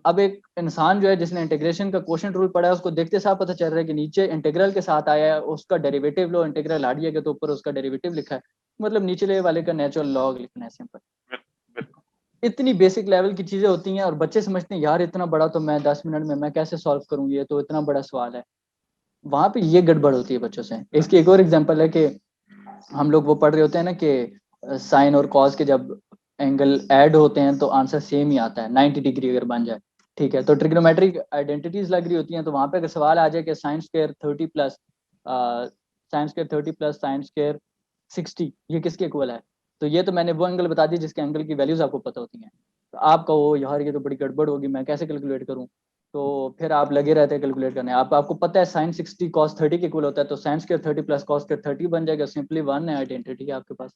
अब एक इंसान जो है जिसने इंटीग्रेशन का क्वेश्चन रूल पढ़ा है, उसको देखते साफ पता चल रहा है कि नीचे इंटीग्रल के साथ आया है, उसका डेरिवेटिव लो, इंटीग्रल हट गया तो ऊपर उसका डेरिवेटिव लिखा है, मतलब निचले वाले का नेचुरल लॉग लिखना है, सिंपल। बिल्कुल। इतनी बेसिक लेवल की चीजें होती हैं और बच्चे समझते हैं यार इतना बड़ा तो मैं 10 मिनट में मैं कैसे सॉल्व करूँ, ये तो इतना बड़ा सवाल है। वहां पे ये गड़बड़ होती है बच्चों से। इसकी एक और एग्जांपल है कि हम लोग वो पढ़ रहे होते हैं ना कि साइन और कॉस के जब एंगल ऐड होते हैं तो आंसर सेम ही आता है, 90 डिग्री अगर बन जाए, ठीक है। तो ट्रिग्नोमेट्रिक आइडेंटिटीज लग रही होती हैं, तो वहां पे अगर सवाल आ जाए कि sine square 30 plus sine square 60 ये किसके इक्वल है, तो ये तो मैंने वो एंगल बता दी जिसके एंगल की वैल्यूज आपको पता होती हैं। तो आप कहो यार ये तो बड़ी गड़बड़ होगी, मैं कैसे कैलकुलेट करूँ, तो फिर आप लगे रहते हैं कैलकुलेट करने। आपको पता है साइन 60 कॉस 30 के इक्वल होता है, तो sine square 30 plus cos square 30 बन जाएगा, सिंपली वन है आइडेंटिटी आपके पास।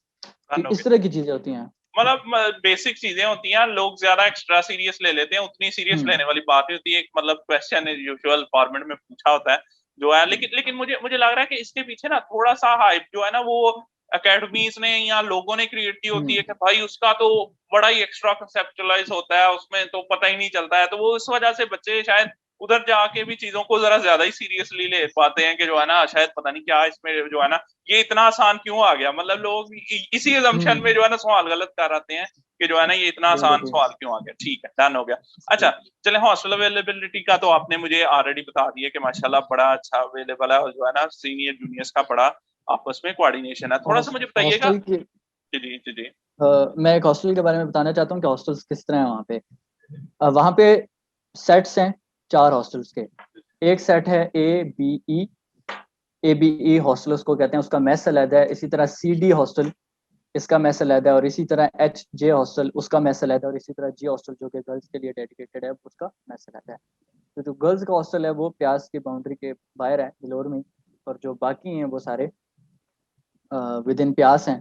तो इस तरह की चीजें होती हैं। मतलब बेसिक चीजें होती हैं, लोग ज्यादा एक्स्ट्रा सीरियस ले लेते हैं, उतनी सीरियस हम्म लेने वाली बात नहीं होती है। एक मतलब क्वेश्चन यूजुअल फॉर्मेट में पूछा होता है जो है, लेकिन लेकिन मुझे मुझे लग रहा है कि इसके पीछे ना थोड़ा सा हाइप जो है ना, वो एकेडमीज ने या लोगों ने क्रिएट की होती है कि भाई उसका तो बड़ा ही एक्स्ट्रा कंसेप्चुअलाइज होता है, उसमें तो पता ही नहीं चलता है, तो वो इस वजह से बच्चे शायद उधर जाके भी चीजों को जरा ज्यादा ही सीरियसली ले पाते हैं कि जो है ना शायद पता नहीं क्या इसमें जो है ना ये इतना आसान क्यों आ गया, मतलब लोग इसी असम्पशन में जो है ना सवाल गलत कर आते हैं कि जो है ना ये इतना आसान सवाल क्यों आ गया। ठीक है, डन हो गया। अच्छा चले, हॉस्टल अवेलेबिलिटी का तो आपने मुझे ऑलरेडी बता दिया कि माशाल्लाह बड़ा अच्छा अवेलेबल है, और जो है ना सीनियर जूनियर्स का बड़ा आपस में कोऑर्डिनेशन है। थोड़ा सा मुझे बताइएगा। हॉस्टल की जी जी जी जी। मैं एक हॉस्टल के बारे में बताना चाहता हूँ कि हॉस्टल्स किस तरह है वहाँ पे। वहाँ पे सेट्स हैं 4 हॉस्टल्स के। एक सेट है ए बी ई हॉस्टल उसको कहते हैं, उसका मेस अलग है। इसी तरह CD हॉस्टल, इसका मेस अलग है। और इसी तरह HJ हॉस्टल, उसका मेस अलग है। और इसी तरह G हॉस्टल जो कि गर्ल्स के लिए डेडिकेटेड है, उसका मेस अलग है। तो जो गर्ल्स का हॉस्टल है वो प्यास की बाउंड्री के बाहर है, बिलोर में। और जो बाकी हैं वो सारे विद इन प्यास हैं।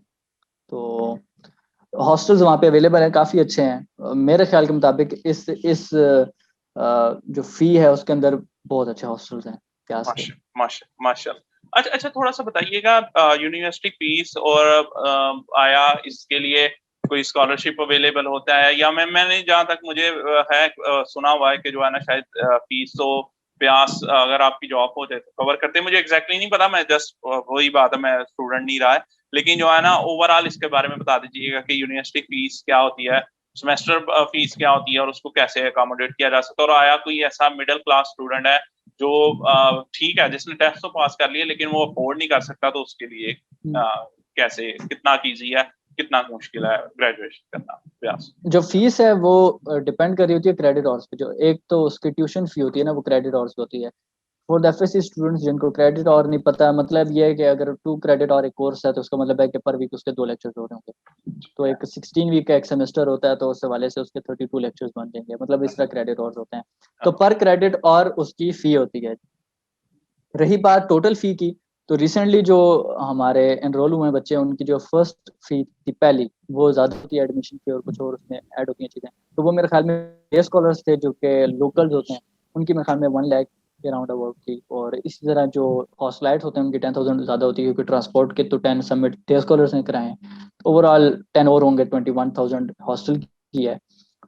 तो हॉस्टल्स वहाँ पे अवेलेबल है, काफ़ी अच्छे हैं। मेरे ख्याल के मुताबिक इस जो फी है उसके अंदर बहुत अच्छे हॉस्टल्स हैं प्यास के। माशा माशा माशा। अच्छा अच्छा, थोड़ा सा बताइएगा यूनिवर्सिटी फीस, और आया इसके लिए कोई स्कॉलरशिप अवेलेबल होता है, या मैंने जहाँ तक मुझे सुना हुआ है कि जो है ना शायद फीस तो प्यास अगर आपकी जॉब हो जाए तो कवर करते हैं। मुझे एग्जैक्टली नहीं पता, मैं जस्ट वही बात है, मैं स्टूडेंट नहीं रहा है, लेकिन जो है ना ओवरऑल इसके बारे में बता दीजिएगा कि यूनिवर्सिटी फीस क्या होती है, सेमेस्टर फीस क्या होती है, और उसको कैसे अकोमोडेट किया जा सकता है। और आया कोई ऐसा मिडिल क्लास स्टूडेंट है जो ठीक है जिसने टेस्ट तो पास कर लिए लेकिन वो अफोर्ड नहीं कर सकता, तो उसके लिए कैसे, कितना ईजी है, कितना मुश्किल है ग्रेजुएशन करना अभ्यास। जो फीस है वो डिपेंड कर रही होती है क्रेडिट आवर्स पे। जो एक तो उसकी ट्यूशन फी होती है ना, वो क्रेडिट आवर्स पे होती है। फॉर द एफएससी स्टूडेंट्स जिनको क्रेडिट और नहीं पता, मतलब ये है कि अगर 2 क्रेडिट और एक कोर्स है तो उसका मतलब है कि पर वीक उसके 2 लेक्चर्स हो रहे होंगे। तो एक 16 वीक का एक सेमेस्टर होता है, तो उस हवाले से उसके 32 लेक्चर्स बन जाएंगे, मतलब इस तरह क्रेडिट और होते हैं। तो पर क्रेडिट और उसकी फी होती है। रही बात टोटल फी की, तो रिसेंटली जो हमारे एनरोल हुए बच्चे हैं उनकी जो फर्स्ट फी थी पहली, वो ज़्यादा होती है एडमिशन की, और कुछ और उसमें ऐड होती हैं चीज़ें। तो वो मेरे ख्याल में डे स्कॉलर्स थे जो कि लोकल्स होते हैं, उनकी मेरे ख्याल में 1 लाख के राउंड अबाउट थी। और इसी तरह जो हॉस्टलाइट्स होते हैं उनकी 10,000 ज़्यादा होती है, क्योंकि ट्रांसपोर्ट के तो 10 सबमिट डे स्कॉलर्स ने कराए हैं। ओवरऑल 10 और होंगे, 21,000 हॉस्टल की है,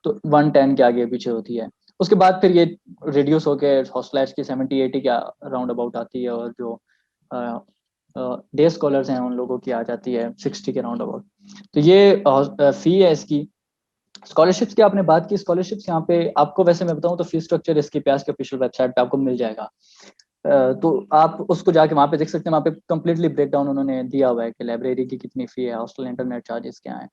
तो 110 के आगे पीछे होती है। उसके बाद फिर ये रिड्यूस होकर हॉस्टलाइट्स की 70-80 के राउंड अबाउट आती है, और जो डे स्कॉलर्स हैं उन लोगों की आ जाती है 60 के राउंड अबाउट। तो ये फी है इसकी। स्कॉलरशिप्स की आपने बात की, स्कॉलरशिप्स यहाँ पे आपको वैसे मैं बताऊं तो फी स्ट्रक्चर इसकी प्यास के ऑफिशियल वेबसाइट पे आपको मिल जाएगा। तो आप उसको जाके वहाँ पे देख सकते हैं। वहाँ पे कम्प्लीटली ब्रेकडाउन उन्होंने दिया हुआ है कि लाइब्रेरी की कितनी फी है, हॉस्टल इंटरनेट चार्जेस क्या हैं।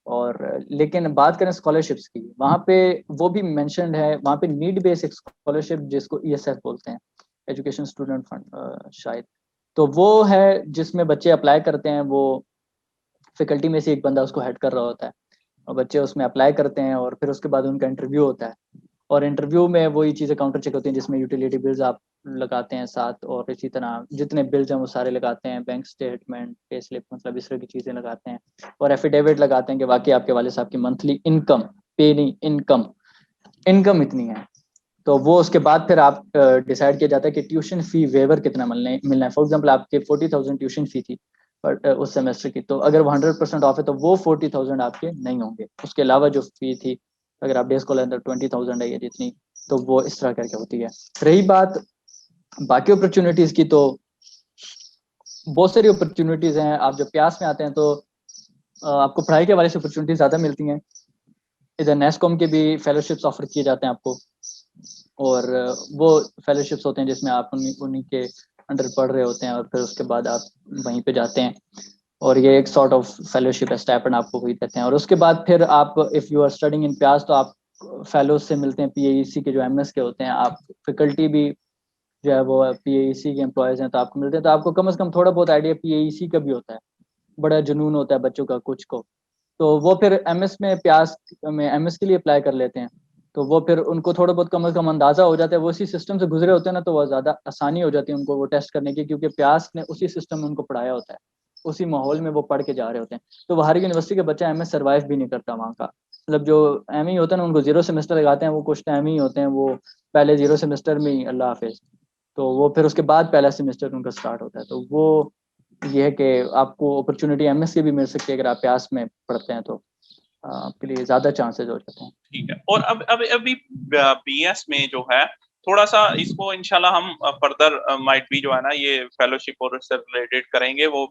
और लेकिन बात करें स्कॉलरशिप्स की, वहाँ पे वो भी मेंशन्ड है। वहाँ पे नीड बेस्ड स्कॉलरशिप जिसको ESF बोलते हैं, एजुकेशन स्टूडेंट फंड शायद। तो वो है जिसमें बच्चे अप्लाई करते हैं, वो फैकल्टी में से एक बंदा उसको हेड कर रहा होता है, और बच्चे उसमें अप्लाई करते हैं, और फिर उसके बाद उनका इंटरव्यू होता है। और इंटरव्यू में वही चीज़ें काउंटर चेक होती हैं, जिसमें यूटिलिटी बिल्स आप लगाते हैं साथ, और इसी तरह जितने बिल्स हैं वो सारे लगाते हैं, बैंक स्टेटमेंट, पे स्लिप, मतलब इस तरह की चीज़ें लगाते हैं। और एफिडेविट लगाते हैं कि वाकई आपके वाले साहब की मंथली इनकम, पे नहीं इनकम, इनकम इतनी है। तो वो उसके बाद फिर आप डिसाइड किया जाता है कि ट्यूशन फी वेवर कितना मिलना है। फॉर एग्जाम्पल आपके 40,000 ट्यूशन फी थी बट उस सेमेस्टर की, तो अगर वो 100% ऑफ है तो वो 40,000 आपके नहीं होंगे। उसके अलावा जो फी थी, अगर आप डे स्कॉलर अंदर 20,000 है या जितनी, तो वो इस तरह करके होती है। रही बात बाकी अपॉर्चुनिटीज की, तो बहुत सारी अपॉर्चुनिटीज हैं। आप जब प्यास में आते हैं तो आपको पढ़ाई के हवाले से अपॉर्चुनिटी ज़्यादा मिलती हैं। इधर नेस्कॉम के भी फेलोशिप्स ऑफर किए जाते हैं आपको, और वो फेलोशिप्स होते हैं जिसमें आप उन्हीं के अंडर पढ़ रहे होते हैं, और फिर उसके बाद आप वहीं पे जाते हैं, और ये एक सॉर्ट ऑफ फेलोशिप है, स्टाइपेंड आपको वही देते हैं। और उसके बाद फिर आप if you are studying in प्यास, तो आप फेलोज से मिलते हैं, PAEC के जो MS के होते हैं। आप फैकल्टी भी जो है वो PAEC के एम्प्लॉयज़ हैं, तो आपको मिलते हैं। तो आपको कम से कम थोड़ा बहुत आइडिया PAEC का भी होता है। बड़ा जुनून होता है बच्चों का कुछ को, तो वो फिर MS में प्यास में MS के लिए अप्लाई कर लेते हैं। तो वो फिर उनको थोड़ा बहुत कम से कम अंदाजा हो जाता है, वो उसी सिस्टम से गुजरे होते हैं ना, तो वो ज़्यादा आसानी हो जाती है उनको वो टेस्ट करने की, क्योंकि प्यास ने उसी सिस्टम में उनको पढ़ाया होता है, उसी माहौल में वो पढ़ के जा रहे होते हैं। तो वो हर यूनिवर्सिटी का बच्चा MS सर्वाइव भी नहीं करता वहाँ का। मतलब जो ME होता है ना, उनको 0 सेमेस्टर लगाते हैं, वो कुछ टाइम ही होते हैं, वो पहले 0 सेमेस्टर में ही अल्लाह हाफिज। तो वो फिर उसके बाद पहला सेमेस्टर उनका स्टार्ट होता है। तो वो ये है कि आपको अपॉर्चुनिटी एमएस की भी मिल सकती है अगर आप प्यास में पढ़ते हैं, तो आपके लिए ज़्यादा चांसेस हो जाते हैं। ठीक है। और अब अभी बीएस में जो है थोड़ा सा इसको इंशाल्लाह हम फर्दर माइट भी जो है ना ये फेलोशिप और रिसर्च रिलेटेड करेंगे, वो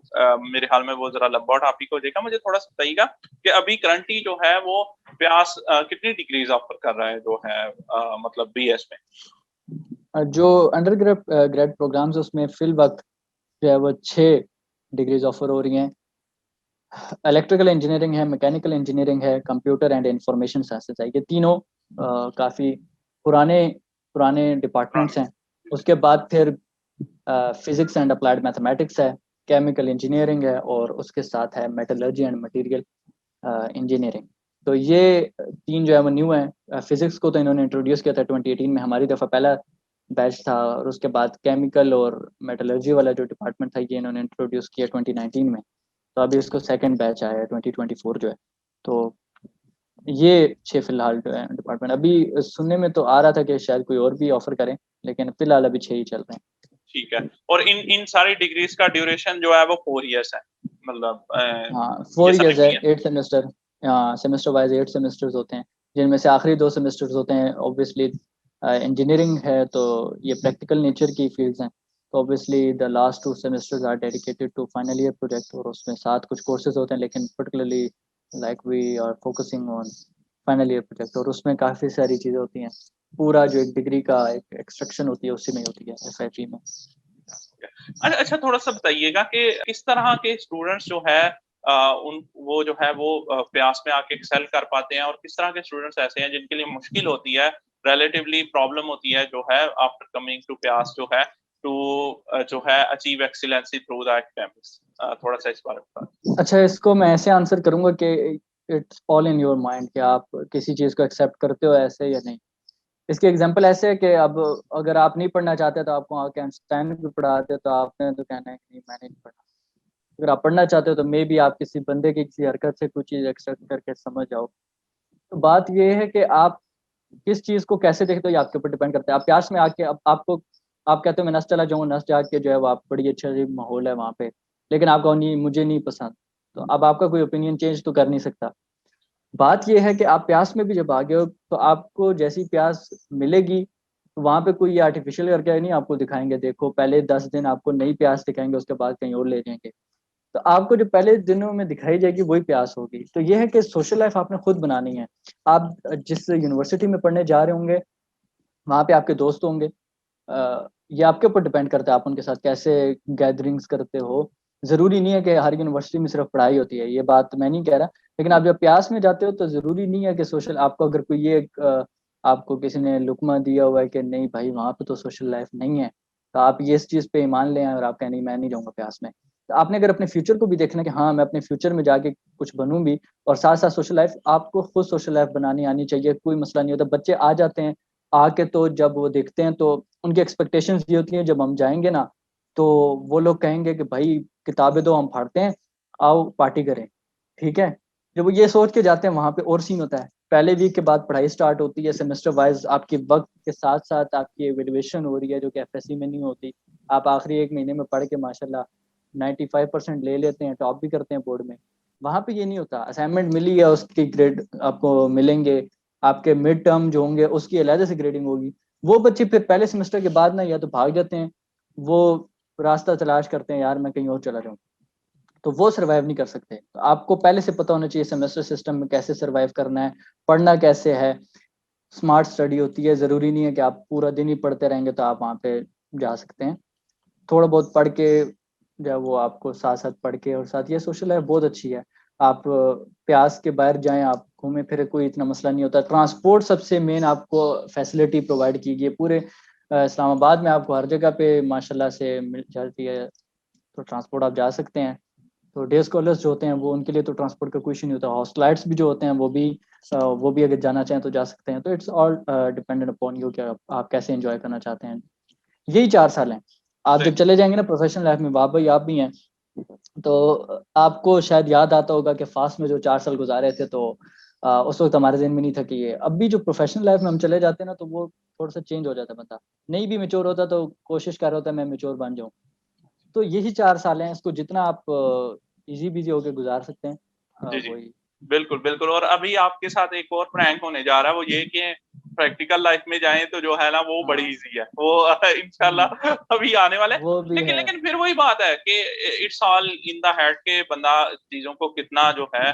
मेरे ख्याल में वो जरा लंबा टॉपिक हो जाएगा। मुझे थोड़ा सा बताइएगा कि अभी करंटली जो है वो प्यास कितनी डिग्रीज ऑफर कर रहा है जो है मतलब बीएस में? जो अंडर ग्रेड प्रोग्राम्स उसमें फिल वक्त जो है वो 6 डिग्रीज ऑफर हो रही हैं। इलेक्ट्रिकल इंजीनियरिंग है, मैकेनिकल इंजीनियरिंग है, कंप्यूटर एंड इंफॉर्मेशन साइंसेस है। ये तीनों काफ़ी पुराने पुराने डिपार्टमेंट्स हैं। उसके बाद फिर फिजिक्स एंड अप्लाइड मैथमेटिक्स है, केमिकल इंजीनियरिंग है, और उसके साथ है मेटलर्जी एंड मटेरियल इंजीनियरिंग। तो ये तीन जो है वो न्यू है। फिजिक्स को तो इन्होंने इंट्रोड्यूस किया था 2018 में, हमारी दफ़ा पहला बैच था। और उसके बाद केमिकल और मेटलर्जी वाला जो डिपार्टमेंट था ये इन्होंने इंट्रोड्यूस किया 2019 में। तो अभी इसको सेकंड बैच आया है 2024 जो है। तो ये 6 फिलहाल जो है डिपार्टमेंट। अभी सुनने में तो आ रहा था कि शायद कोई और भी ऑफर करें, लेकिन फिलहाल अभी 6 ही चल रहे हैं। ठीक है। और इन इन सारी डिग्रीज का ड्यूरेशन जो है वो 4 इयर्स है, मतलब हाँ, ये 4 इयर्स है, समझ 8 सेमेस्टर। सेमेस्टर वाइज 8 सेमेस्टर्स होते हैं, जिनमें से आखिरी 2 सेमेस्टर्स होते हैं ऑब्वियसली। इंजीनियरिंग है तो ये प्रैक्टिकल नेचर की फील्ड्स हैं, तो obviously the last 2 semesters are dedicated to final year project, और उसमें साथ कुछ कोर्सेज होते हैं, लेकिन particularly like we are focusing on final year project, और उसमें काफ़ी सारी चीज़ें होती हैं। पूरा जो एक डिग्री का एक एक्सट्रैक्शन होती है उसी में होती है, एफआईपी में। अच्छा अच्छा, थोड़ा सा बताइएगा कि किस तरह के स्टूडेंट्स जो है उन वो जो है वो प्रयास में आके एक्सेल कर पाते हैं, और किस तरह के स्टूडेंट्स ऐसे हैं जिनके लिए मुश्किल होती है, रिलेटिवली प्रॉब्लम होती है जो है आफ्टर कमिंग टू प्रयास जो है टू जो है achieve excellency through the academics. थोड़ा सा इस बारे में बताएं। अच्छा, इसको मैं ऐसे आंसर करूंगा कि it's all in your mind कि आप किसी चीज़ को एक्सेप्ट करते हो ऐसे या नहीं। इसके एग्जांपल ऐसे है कि अब अगर आप नहीं पढ़ना चाहते तो आपको आके आइंस्टाइन भी पढ़ाते तो आपने तो कहना है कि नहीं मैंने नहीं पढ़ना। अगर आप पढ़ना चाहते हो तो मे बी आप किसी बंदे की किसी हरकत से कुछ चीज़ एक्सेप्ट करके समझ जाओ। तो बात ये है कि आप किस चीज़ को कैसे देखते हो ये आपके ऊपर डिपेंड करता है। आप प्यास में आके अब आपको आप कहते हो मैं नस चला जाऊंगा, नस जाके जो है वो आप बड़ी अच्छा माहौल है वहाँ पे, लेकिन आप कहो नहीं मुझे नहीं पसंद, तो अब आपका कोई ओपिनियन चेंज तो कर नहीं सकता। बात यह है कि आप प्यास में भी जब आ गए हो तो आपको जैसी प्यास मिलेगी, तो वहाँ पे कोई आर्टिफिशियल करके नहीं आपको दिखाएंगे, देखो पहले 10 दिन आपको नई प्यास दिखाएंगे, उसके बाद कहीं और ले जाएंगे। तो आपको जो पहले दिनों में दिखाई जाएगी वही प्यास होगी। तो यह है कि सोशल लाइफ आपने खुद बनानी है। आप जिस यूनिवर्सिटी में पढ़ने जा रहे होंगे वहाँ पे आपके दोस्त होंगे, ये आपके ऊपर डिपेंड करता है आप उनके साथ कैसे गैदरिंग्स करते हो। ज़रूरी नहीं है कि हर यूनिवर्सिटी में सिर्फ पढ़ाई होती है, ये बात मैं नहीं कह रहा। लेकिन आप जब प्यास में जाते हो तो ज़रूरी नहीं है कि सोशल आपको अगर कोई ये आपको किसी ने लुकमा दिया हुआ है कि नहीं भाई वहाँ पे तो सोशल लाइफ नहीं है, तो आप ये इस चीज़ पे ईमान ले आए और आप कहें नहीं मैं नहीं जाऊँगा प्यास में। तो आपने अगर अपने फ्यूचर को भी देखना है कि हाँ मैं अपने फ्यूचर में जाके कुछ बनूँ भी, और साथ साथ सोशल लाइफ आपको खुद सोशल लाइफ बनानी आनी चाहिए, कोई मसला नहीं होता। बच्चे आ जाते हैं, आके तो जब वो देखते हैं तो उनकी एक्सपेक्टेशंस ये होती हैं जब हम जाएंगे ना तो वो लोग कहेंगे कि भाई किताबें तो हम फाड़ते हैं, आओ पार्टी करें। ठीक है, जब वो ये सोच के जाते हैं वहां पे और सीन होता है। पहले वीक के बाद पढ़ाई स्टार्ट होती है, सेमेस्टर वाइज आपकी वक्त के साथ साथ आपकी एवेल्युएशन हो रही है जो कि एफएससी में नहीं होती। आप आखिरी 1 महीने में पढ़ के माशाल्लाह 95% ले लेते हैं, टॉप भी करते हैं बोर्ड में। वहां पे ये नहीं होता, असाइनमेंट मिली है उसकी ग्रेड आपको मिलेंगे, आपके मिड टर्म जो होंगे उसकी अलग से ग्रेडिंग होगी। वो बच्चे फिर पहले सेमेस्टर के बाद ना या तो भाग जाते हैं, वो रास्ता तलाश करते हैं यार मैं कहीं और चला जाऊँ, तो वो सरवाइव नहीं कर सकते। तो आपको पहले से पता होना चाहिए सेमेस्टर सिस्टम में कैसे सरवाइव करना है, पढ़ना कैसे है। स्मार्ट स्टडी होती है, ज़रूरी नहीं है कि आप पूरा दिन ही पढ़ते रहेंगे तो आप वहाँ पे जा सकते हैं। थोड़ा बहुत पढ़ के जो वो आपको साथ साथ पढ़ के और साथ ये सोशल लाइफ बहुत अच्छी है। आप प्यास के बाहर जाएं, आप घूमे फिरे, कोई इतना मसला नहीं होता। ट्रांसपोर्ट सबसे मेन आपको फैसिलिटी प्रोवाइड की गई है पूरे इस्लामाबाद में, आपको हर जगह पे माशाल्लाह से मिल जाती है, तो ट्रांसपोर्ट आप जा सकते हैं। तो डे स्कॉलर्स जो होते हैं वो उनके लिए तो ट्रांसपोर्ट का कुछ नहीं होता। हॉस्टलाइट्स भी जो होते हैं वो भी अगर जाना चाहें तो जा सकते हैं। तो it's all dependent upon you कि आप कैसे एंजॉय करना चाहते हैं। यही 4 साल हैं। आप जब चले जाएंगे ना प्रोफेशनल लाइफ में, बाप भाई आप भी हैं, तो आपको शायद याद आता होगा कि फास्ट में जो 4 साल गुजारे थे, तो उस वक्त हमारे जहन में नहीं था कि ये अब भी जो प्रोफेशनल लाइफ में हम चले जाते हैं ना तो वो थोड़ा सा चेंज हो जाता है। बंदा नहीं भी मेच्योर होता तो कोशिश कर रहा होता है मैं मेच्योर बन जाऊँ। तो यही 4 साल हैं, इसको जितना आप इजी बिजी होके गुजार सकते हैं जी जी वही। बिल्कुल बिल्कुल। और अभी आपके साथ एक और प्रैंक होने जा रहा है, वो ये कि प्रैक्टिकल लाइफ में जाएं तो जो है ना वो बड़ी हाँ। इजी है वो इंशाल्लाह अभी आने वाला है। वो भी लेकिन है। लेकिन फिर वही बात है कि it's all in the head के बंदा चीजों को कितना जो है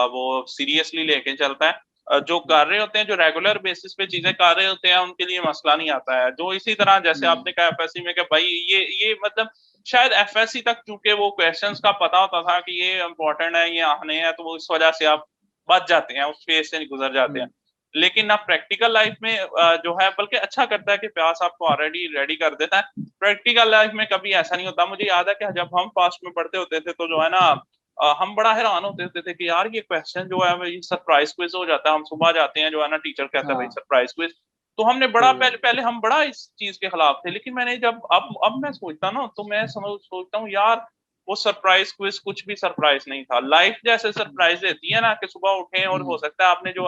वो सीरियसली लेके चलता है। जो कर रहे होते हैं, जो रेगुलर बेसिस पे चीजें कर रहे होते हैं, उनके लिए मसला नहीं आता है। जो इसी तरह जैसे आपने कहा एफएससी में कि भाई ये मतलब शायद एफएससी तक चूंकि वो क्वेश्चंस का पता होता था कि ये इंपॉर्टेंट है, ये आने हैं, तो वो इस वजह से आप बच जाते हैं, उस फेज से गुजर जाते हैं। लेकिन ना प्रैक्टिकल लाइफ में जो है, बल्कि अच्छा करता है कि प्यास आपको ऑलरेडी रेडी कर देता है। प्रैक्टिकल लाइफ में कभी ऐसा नहीं होता। मुझे याद है कि जब हम फास्ट में पढ़ते होते थे तो जो है ना हम बड़ा हैरान होते थे कि यार ये क्वेश्चन जो है ये सरप्राइज क्विज हो जाता है। हम सुबह जाते हैं, जो है ना टीचर कहता है भाई हाँ सरप्राइज क्विज। तो हमने बड़ा सही है। पहले हम बड़ा इस चीज के खिलाफ थे। लेकिन मैंने जब अब मैं सोचता ना, तो मैं सोचता हूँ यार वो सरप्राइज क्विज कुछ भी सरप्राइज नहीं था। लाइफ जैसे सरप्राइज देती है ना कि सुबह उठे और हो सकता है आपने जो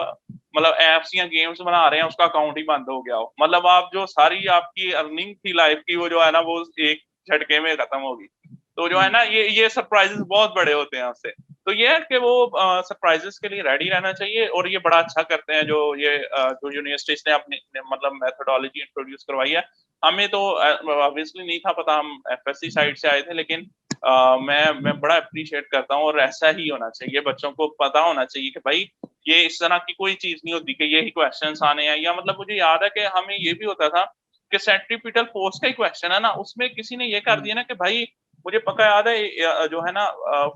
मतलब एप्स या गेम्स बना रहे हैं उसका अकाउंट ही बंद हो गया हो। मतलब आप जो सारी आपकी अर्निंग थी लाइफ की, वो जो है ना वो एक झटके में खत्म होगी। तो जो है ना ये सरप्राइजेस बहुत बड़े होते हैं उससे। तो ये है कि वो सरप्राइजेस के लिए रेडी रहना चाहिए। और ये बड़ा अच्छा करते हैं जो ये जो यूनिवर्सिटीज ने अपनी मतलब मेथोडोलॉजी इंट्रोड्यूस करवाई है। हमें तो ऑब्वियसली नहीं था पता, हम एफएससी साइड से आए थे। लेकिन मैं बड़ा अप्रिशिएट करता हूँ, और ऐसा ही होना चाहिए। बच्चों को पता होना चाहिए कि भाई ये इस तरह की कोई चीज नहीं होती कि यही क्वेश्चन आने हैं। या मतलब मुझे याद है कि हमें ये भी होता था कि सेंट्रीपिटल फोर्स का ही क्वेश्चन है ना, उसमें किसी ने ये कर दिया ना कि भाई मुझे पक्का याद है जो है ना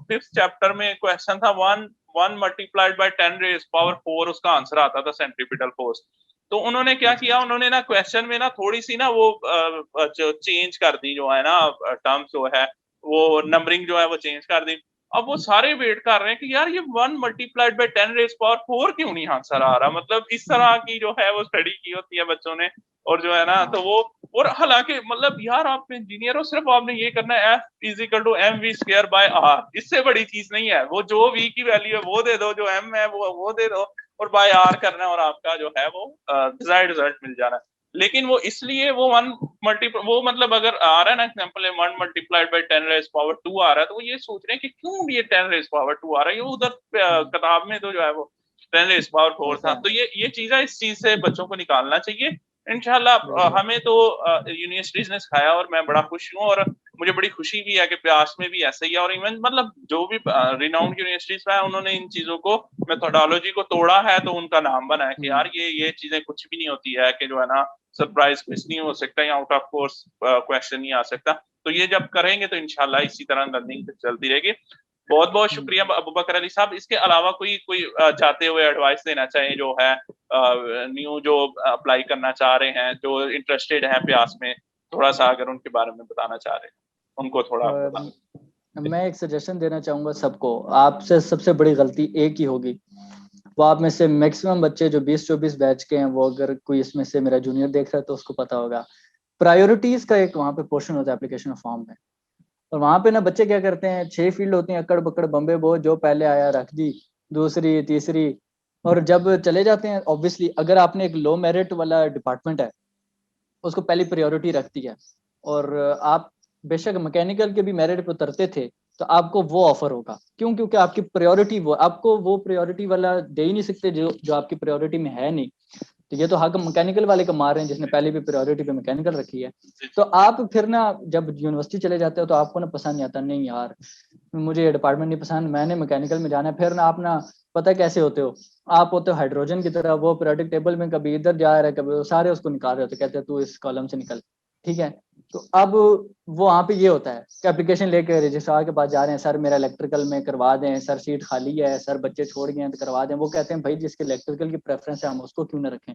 फिफ्थ चैप्टर में क्वेश्चन था, वन वन मल्टीप्लाइड बाय 10⁻⁴ उसका आंसर आता था सेंट्रीपिटल फोर्स। तो उन्होंने क्या अच्छा किया, अच्छा। उन्होंने ना क्वेश्चन में ना थोड़ी सी ना वो जो चेंज कर दी, जो है ना टर्म्स जो है वो नंबरिंग जो है वो चेंज कर दी। अब वो सारे वेट कर रहे हैं कि यार ये वन मल्टीप्लाइड बाय 10⁻⁴ क्यों नहीं आंसर आ रहा। मतलब इस तरह की जो है वो स्टडी की होती है बच्चों ने। और जो है ना तो हाँ वो, और हालांकि मतलब यार आप इंजीनियर हो, सिर्फ आपने ये करना है F = mv² / r, इससे बड़ी चीज नहीं है। वो जो v की वैल्यू है वो दे दो, जो m है वो दे दो, और बाय r करना है, और आपका जो है वो डिजायर्ड रिजल्ट मिल जाना है। लेकिन वो इसलिए वो वो मतलब अगर आ रहा है ना एग्जाम्पल 1 × 10⁻² आ रहा है, तो वो ये सोच रहे हैं कि क्यों ये 10⁻² आ रहा है। ये उधर किताब में तो जो है वो 10⁻⁴ ऐसा था। है। तो ये चीज है, इस चीज से बच्चों को निकालना चाहिए इंशाल्लाह। बिल्कुल। हमें तो यूनिवर्सिटीज ने सिखाया, और मैं बड़ा खुश हूँ। और मुझे बड़ी खुशी भी है कि प्यास में भी ऐसा ही है। और इवन मतलब जो भी रिनाउंड यूनिवर्सिटीज है, उन्होंने इन चीजों को मेथोडोलॉजी को तोड़ा है, तो उनका नाम बना है कि यार ये चीजें कुछ भी नहीं होती है कि जो है ना सरप्राइज कुछ नहीं हो सकता, या आउट ऑफ कोर्स क्वेश्चन नहीं आ सकता। तो ये जब करेंगे तो इंशाल्लाह इसी तरह लर्निंग चलती रहेगी। बहुत बहुत शुक्रिया अबू बकर अली साहब। इसके अलावा कोई जाते हुए एडवाइस देना चाहें जो है न्यू जो अप्लाई करना चाह रहे हैं, जो इंटरेस्टेड है प्यास में, थोड़ा सा अगर उनके बारे में बताना चाह रहे हैं, उनको थोड़ा बता। मैं एक सजेशन देना चाहूंगा सबको। आपसे सबसे बड़ी गलती एक ही होगी, वो आप में से मैक्सिमम बच्चे जो 20-24 बैच के हैं, वो अगर कोई इसमें से मेरा जूनियर देख रहा है तो उसको पता होगा। प्रायोरिटीज का एक वहाँ पे पोर्शन होता है एप्लीकेशन फॉर्म में, और वहाँ पे ना बच्चे क्या करते हैं, 6 फील्ड होती हैं, अकड़ बकड़ बम्बे बो, जो पहले आया रख दी, दूसरी तीसरी। और जब चले जाते हैं, ऑब्वियसली अगर आपने एक लो मेरिट वाला डिपार्टमेंट है, उसको पहली प्रायोरिटी रखती है। और आप बेशक मैकेनिकल के भी मेरिट पे उतरते थे, तो आपको वो ऑफर होगा। क्यों? क्योंकि आपकी प्रायोरिटी, वो आपको वो प्रायोरिटी वाला दे ही नहीं सकते जो जो आपकी प्रायोरिटी में है नहीं। तो ये तो हक मैकेनिकल वाले का मार रहे हैं जिसने पहले भी प्रायोरिटी पे मैकेनिकल रखी है। तो आप फिर ना जब यूनिवर्सिटी चले जाते हो तो आपको ना पसंद नहीं आता, नहीं यार मुझे ये डिपार्टमेंट नहीं पसंद, मैंने मैकेनिकल में जाना है। फिर ना आप ना, पता है कैसे होते हो आप? होते हो हाइड्रोजन की तरह, वो पीरियोडिक टेबल में कभी इधर जा रहा है, कभी सारे उसको निकाल रहे होते, कहते हैं तू इस कॉलम से निकल। ठीक है। तो अब वो वहाँ पे ये होता है कि एप्लीकेशन लेके रजिस्ट्रार के पास जा रहे हैं, सर मेरा इलेक्ट्रिकल में करवा दें, सर सीट खाली है, सर बच्चे छोड़ गए हैं तो करवा दें। वो कहते हैं भाई जिसके इलेक्ट्रिकल की प्रेफरेंस है हम उसको क्यों ना रखें।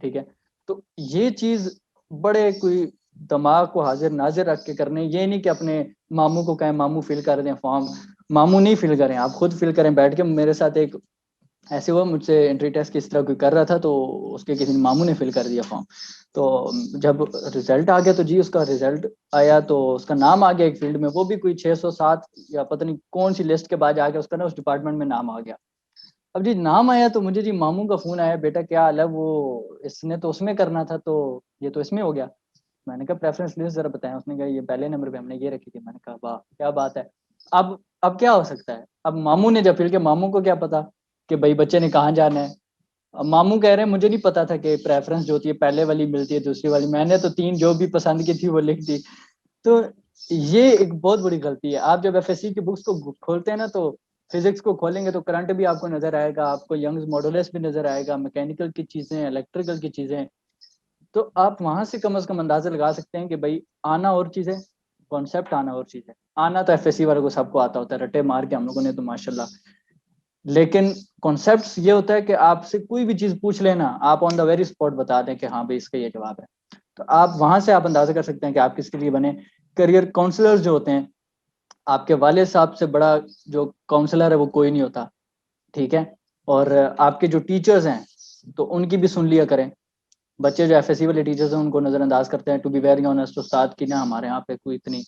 ठीक है। तो ये चीज बड़े कोई दिमाग को हाजिर नाजिर रख के करने, ये नहीं कि अपने मामू को कहें मामू फिल कर दें फॉर्म। मामू नहीं फिल करें, आप खुद फिल करें बैठ के। मेरे साथ एक ऐसे हुआ, मुझसे एंट्री टेस्ट किस तरह कोई कर रहा था, तो उसके किसी मामू ने फिल कर दिया फॉर्म। तो जब रिजल्ट आ गया तो जी उसका रिजल्ट आया तो उसका नाम आ गया एक फील्ड में, वो भी कोई 607 या पता नहीं कौन सी लिस्ट के बाद आ गया उसका ना, उस डिपार्टमेंट में नाम आ गया। अब जी नाम आया तो मुझे जी मामू का फोन आया, बेटा क्या हाल है, वो इसने तो उसमें करना था तो ये तो इसमें हो गया। मैंने कहा प्रेफरेंस लिस्ट जरा बताएं। उसने कहा ये पहले नंबर पे हमने ये रखी थी। मैंने कहा वाह क्या बात है। अब क्या हो सकता है? अब मामू ने जब फिर के, मामू को क्या पता कि भाई बच्चे ने कहाँ जाना है। अब मामू कह रहे हैं मुझे नहीं पता था कि प्रेफरेंस जो होती है पहले वाली मिलती है दूसरी वाली, मैंने तो 3 जो भी पसंद की थी वो लिख दी। तो ये एक बहुत बड़ी गलती है। आप जब एफएससी की बुक्स को खोलते हैं ना, तो फिजिक्स को खोलेंगे तो करंट भी आपको नजर आएगा, आपको यंग्स मॉडुलस भी नजर आएगा, मैकेनिकल की चीजें, इलेक्ट्रिकल की चीजें। तो आप वहां से कम अंदाजा लगा सकते हैं कि भाई आना और चीज है, कॉन्सेप्ट आना और चीज है। आना तो एफएससी वालों को सबको आता होता है, रटे मार के हम लोगों ने तो माशाल्लाह। लेकिन कॉन्सेप्ट ये होता है कि आपसे कोई भी चीज पूछ लेना, आप ऑन द वेरी स्पॉट बता दें कि हाँ भाई इसका ये जवाब है। तो आप वहां से आप अंदाजा कर सकते हैं कि आप किसके लिए बने। करियर काउंसलर्स जो होते हैं, आपके वाले साहब से बड़ा जो काउंसलर है वो कोई नहीं होता, ठीक है। और आपके जो टीचर्स हैं तो उनकी भी सुन लिया करें। बच्चे जो एफएससी वाले टीचर्स हैं उनको नजरअंदाज करते हैं। टू बी वेरी ऑनेस्ट, उस्ताद की ना हमारे यहाँ पे कोई इतनी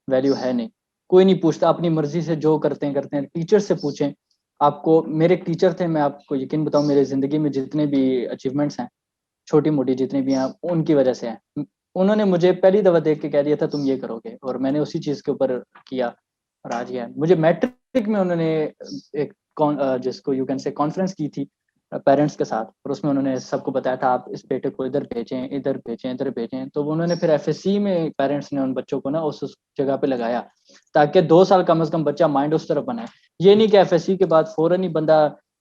वैल्यू है नहीं। कोई नहीं पूछता, अपनी मर्जी से जो करते हैं। टीचर से पूछें। आपको, मेरे एक टीचर थे, मैं आपको यकीन बताऊं, मेरी जिंदगी में जितने भी अचीवमेंट्स हैं छोटी मोटी जितनी भी हैं उनकी वजह से हैं। उन्होंने मुझे पहली दफा देख के कह दिया था तुम ये करोगे, और मैंने उसी चीज के ऊपर किया और आज ये है। मुझे मैट्रिक में उन्होंने एक जिसको यू कैन से कॉन्फ्रेंस की थी पेरेंट्स के साथ, और उसमें उन्होंने सबको बताया था आप इस बेटे को इधर भेजें, इधर भेजें, इधर भेजें। तो उन्होंने फिर एफएससी में पेरेंट्स ने उन बच्चों को ना उस जगह पे लगाया, ताकि 2 साल कम से कम बच्चा माइंड उस तरफ बनाए। ये नहीं कि एफएससी के बाद फौरन ही बंदा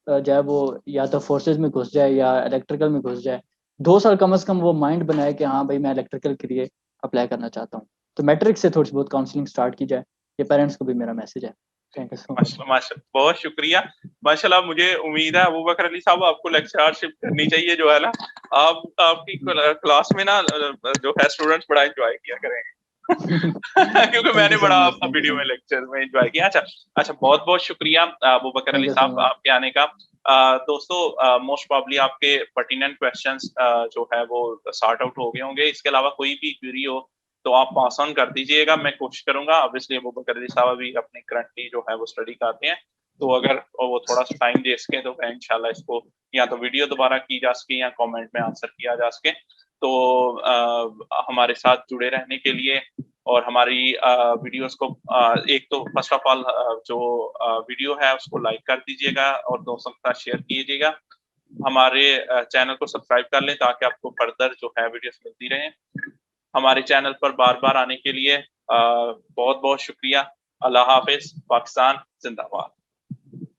जो है वो या तो फोर्सेज में घुस जाए या इलेक्ट्रिकल में घुस जाए। 2 साल कम से कम वो माइंड बनाए कि हाँ भाई मैं इलेक्ट्रिकल के लिए अप्लाई करना चाहता हूँ। तो मैट्रिक से थोड़ी बहुत काउंसलिंग स्टार्ट की जाए, ये पेरेंट्स को भी मेरा मैसेज है। Thank you so much. माशा बहुत शुक्रिया। माशाल्लाह, मुझे उम्मीद है अबू बकर अली साहब आपको लेक्चरशिप करनी चाहिए जो है ना। आप आपकी क्लास में ना जो है स्टूडेंट्स बड़ा एंजॉय किया करेंगे। क्योंकि थैंक मैंने यू सो बड़ा much. Thank you video so में मच। लेक्चर में एंजॉय किया। अच्छा अच्छा, बहुत बहुत शुक्रिया अबू बकर थैंक अली यू सो साहब मच। आपके आने का। दोस्तों, मोस्ट प्रॉब्ली आपके पर्टिनेंट क्वेश्चंस जो है वो सॉर्ट आउट हो गए होंगे। इसके अलावा कोई भी क्वेरी हो तो आप पास ऑन कर दीजिएगा, मैं कोशिश करूंगा। ऑब्वियसली अबू बकर अली साहब अभी अपनी करंटली जो है वो स्टडी करते हैं, तो अगर वो थोड़ा सा टाइम दे सके तो मैं इंशाल्लाह इसको या तो वीडियो दोबारा की जा सके या कमेंट में आंसर किया जा सके। तो हमारे साथ जुड़े रहने के लिए और हमारी वीडियोस को एक तो फर्स्ट ऑफ ऑल जो वीडियो है उसको लाइक कर दीजिएगा और दोस्तों के साथ शेयर कीजिएगा। हमारे चैनल को सब्सक्राइब कर लें ताकि आपको फर्दर जो है वीडियोस मिलती रहें। हमारे चैनल पर बार-बार आने के लिए बहुत-बहुत शुक्रिया। अल्लाह हाफ़िज़। पाकिस्तान ज़िंदाबाद।